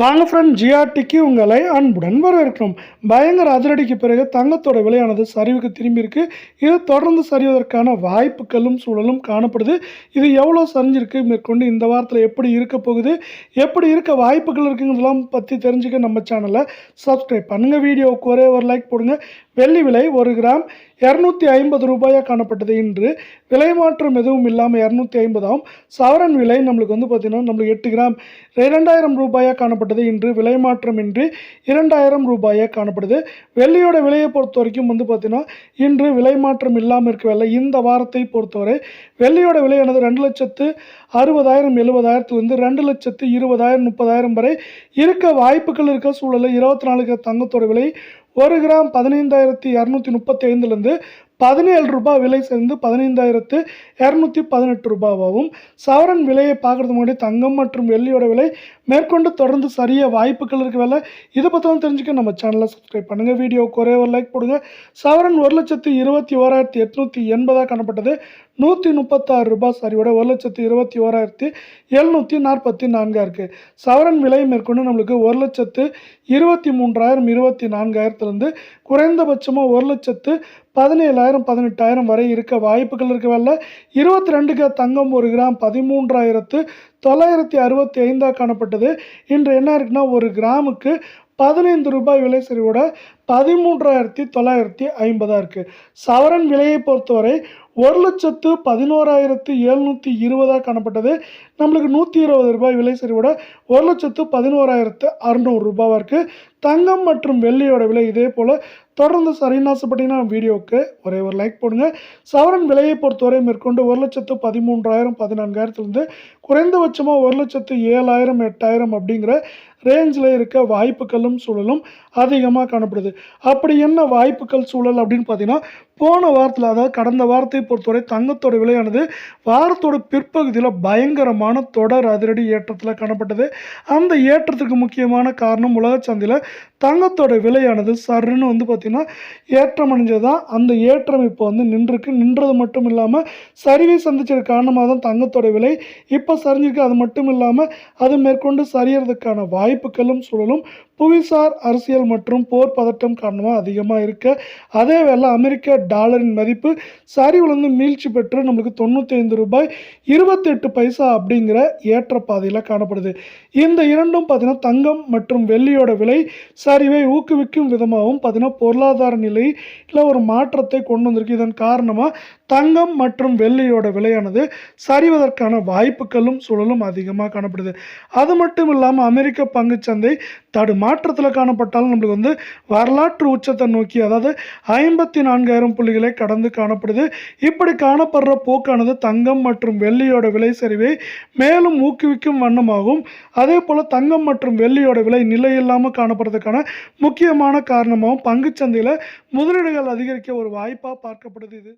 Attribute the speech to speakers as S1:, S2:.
S1: வாங்க ஃப்ரெண்ட், ஜிஆர்டிக்கு உங்களை அன்புடன் வரவேற்கிறோம். பயங்கர அதிரடிக்கு பிறகு தங்கத்தோட விலையானது சரிவுக்கு திரும்பி இருக்கு. இது தொடர்ந்து சரிவதற்கான வாய்ப்புகளும் சூழலும் காணப்படுது. இது எவ்வளோ சரிஞ்சிருக்கு, மேற்கொண்டு இந்த வாரத்தில் எப்படி இருக்க போகுது, எப்படி இருக்க வாய்ப்புகள் இருக்குங்கிறதெல்லாம் பற்றி தெரிஞ்சுக்க நம்ம சேனலை சப்ஸ்கிரைப் பண்ணுங்கள். வீடியோவுக்கு ஒரே ஒரு லைக் போடுங்க. வெள்ளி விலை 1 கிராம் 250 ரூபாயாக காணப்பட்டது. இன்று விலை மாற்றம் எதுவும் இல்லாமல் 250 ஆகும். சவரன் விலை நம்மளுக்கு பார்த்திங்கன்னா நம்மளுக்கு 8 கிராம் 2000 ரூபாயாக காணப்பட்டது. இன்று விலை மாற்றம் இன்றி 2000 ரூபாயாக காணப்படுது. வெள்ளியோட விலையை பொறுத்த வரைக்கும் பார்த்திங்கன்னா இன்று விலை மாற்றம் இல்லாமல் இருக்கவில்லை. இந்த வாரத்தை பொறுத்தவரை வெள்ளியோட விலையானது 2,60,000 70,000 2,20,000 30,000 வரை இருக்க வாய்ப்புகள் இருக்க சூழலில் 24 தங்கத்தோட விலை 1 கிராம் 15,235 17 ரூபாய் விலை சேர்ந்து 15,218 ரூபாவாகும். சவரன் விலையை பார்க்கறது முன்னாடி தங்கம் மற்றும் வெள்ளியோட விலை மேற்கொண்டு தொடர்ந்து சரிய வாய்ப்புகள் இருக்க வேலை இதை பற்றி தெரிஞ்சுக்க நம்ம சேனலை சப்ஸ்கிரைப் பண்ணுங்கள். வீடியோவுக்கு ஒரே ஒரு லைக் போடுங்க. சவரன் 1,21,880 காணப்பட்டது. 136 ரூபாய் சரிவோட 1,21,744 இருக்குது. சவரன் விலை மேற்கொண்டு நம்மளுக்கு 1,23,024 குறைந்தபட்சமாக 1,17,000 18,000 வரை இருக்க வாய்ப்புகள் இருக்கவில்லை. 22 தங்கம் 1 கிராம் 13,965 காணப்பட்டது. இன்று என்ன இருக்குன்னா 1 கிராமுக்கு 15 ரூபாய் விலை சரிவோட 13,950 இருக்குது. சவரன் விலையை பொறுத்தவரை 1,11,720 காணப்பட்டது. நம்மளுக்கு 120 ரூபாய் விலை சரிவோட 1,11,600 ரூபாவாக இருக்குது. தங்கம் மற்றும் வெள்ளியோட விலை இதே போல் தொடர்ந்து சரின்னு ஆசைப்பட்டீங்கன்னா வீடியோவுக்கு ஒரே ஒரு லைக் போடுங்க. சவரன் விலையை பொறுத்தவரை மேற்கொண்டு 1,13,000 14,000 குறைந்தபட்சமாக 1,07,000 8,000 அப்படிங்கிற ரேஞ்சில் இருக்க வாய்ப்புகளும் சூழலும் அதிகமாக காணப்படுது. அப்படி என்ன வாய்ப்புகள் சூழல் அப்படின்னு பார்த்தீங்கன்னா, போன வாரத்தில் அதாவது கடந்த வாரத்தை பொறுத்தவரை தங்கத்தோட விலையானது வாரத்தோட பிற்பகுதியில் பயங்கரமான தொடர் அதிரடி ஏற்றத்தில் காணப்பட்டது. அந்த ஏற்றத்துக்கு முக்கியமான காரணம் உலக சந்தையில் தங்கத்தோட விலையானது சருன்னு பார்த்திங்கன்னா ஏற்றம் அடைஞ்சது தான். அந்த ஏற்றம் இப்போ நின்றுருக்கு. நின்றது மட்டும் இல்லாமல் சரிவை சந்திச்சது காரணமாக தான் தங்கத்தோட விலை இப்போ சரிஞ்சிருக்கு. அது மட்டும் இல்லாமல் அது மேற்கொண்டு சரியறதுக்கான வாய்ப்புகளும் சூழலும் புவிசார் அரசியல் மற்றும் போர் பதட்டம் காரணமாக அதிகமாக இருக்கு. அதே வேளை அமெரிக்க டாலரின் மதிப்பு சரிவுலேருந்து மீழ்ச்சி பெற்று நம்மளுக்கு 95 ரூபாய் 28 பைசா அப்படிங்கிற ஏற்ற பாதையில் காணப்படுது. இந்த இரண்டும் பார்த்தீங்கன்னா தங்கம் மற்றும் வெள்ளியோட விலை சரிவை ஊக்குவிக்கும் விதமாகவும் பார்த்தீங்கன்னா பொருளாதார நிலையில் ஒரு மாற்றத்தை கொண்டு வந்திருக்கு. இதன் காரணமாக தங்கம் மற்றும் வெள்ளியோட விலையானது சரிவதற்கான வாய்ப்புகளும் சூழலும் அதிகமாக காணப்படுது. அது மட்டும் இல்லாமல் அமெரிக்க பங்குச்சந்தை மாற்றத்தில் காணப்பட்டாலும் நம்மளுக்கு வரலாற்று உச்சத்தை நோக்கி அதாவது 54,000 புள்ளிகளை கடந்து காணப்படுது. இப்படி காணப்படுற போக்கானது தங்கம் மற்றும் வெள்ளியோட விலை சரிவை மேலும் ஊக்குவிக்கும் வண்ணமாகும். அதே போல் தங்கம் மற்றும் வெள்ளியோட விலை நிலையில்லாமல் காணப்படுறதுக்கான முக்கியமான காரணமாகவும் பங்குச்சந்தையில் முதலீடுகள் அதிகரிக்க ஒரு வாய்ப்பாக பார்க்கப்படுது. இது